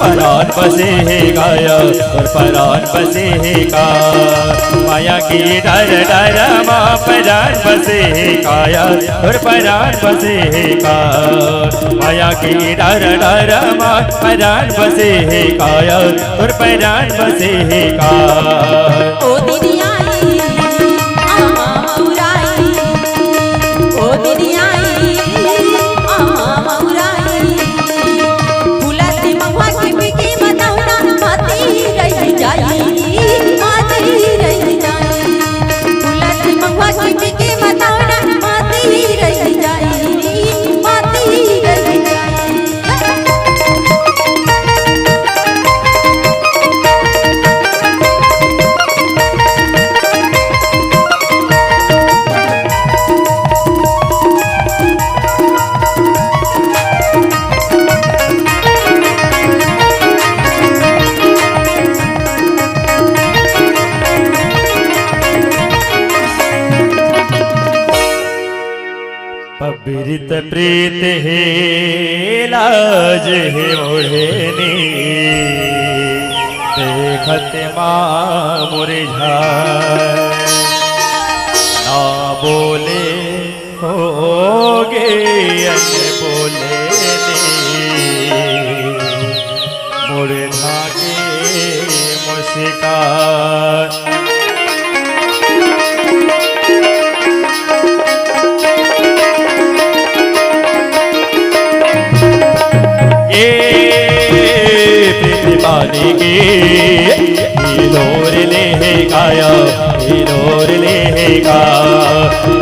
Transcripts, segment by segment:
परान बसे है गाया और परान बसे है का माया की डर डर माँ परान बसे है काया और परान बसे है का माया की डर डर माँ परान बसे है काया और परान बसे है का ओ दीदी आई आमा मौराई ओ दीदी आई आमा मौराई फुलती महुआ की बिकी बताऊना माती रह जाई माती रह जाई फुलती महुआ की बिकी बताऊना माती रह जाई माती रह जाई पबृत प्रीत है लाज है ओढ़ने देखत माँ मुरझाए ना बोले होगे अन बोले मुरझा के मुस्कान पानी के हिलोर ले गाया हिलोर ले गा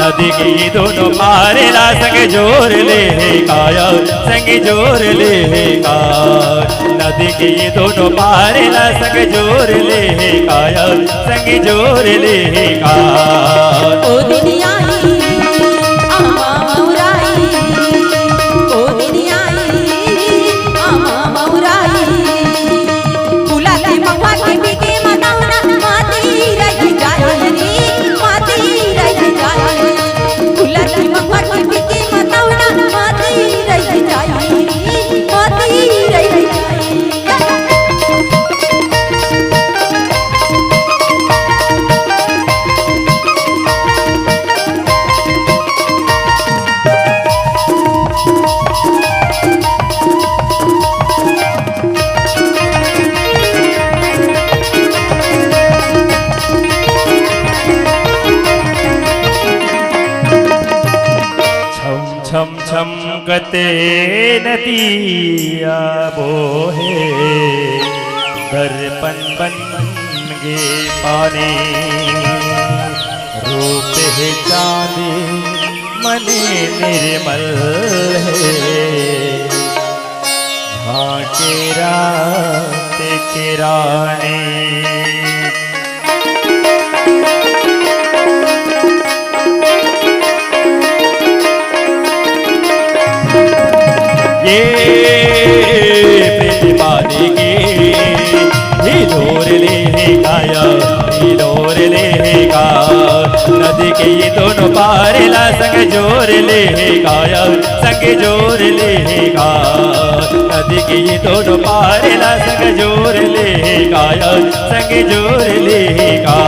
नदी की दोनों पारे ला संग जोर ले गाया संग जोर ले गा नदी की दोनों पारे ला संग जोर ले गाया संग जोर ले गा ओ दीदी आई आमा मौराई ओ दीदी आई आमा मौराई फुलती महुआ की बिकी बताऊना माती रह जाई माती रह जाई फुलती महुआ की बिकी बताऊना माती रह जाई माती रह जाई छम छम गते नदिया बोहे दर्पण बन गे पानी रूप है चांदी मने निर्मल है झांके रात के रानी पानी के हिलोर ले गाया हिलोर ले गा नदी के ये दोनों पारे ला संग जोर ले गाया संग जोर ले गा नदी के ये दोनों पारे ला संग जोर ले गाया संग जोर ले गा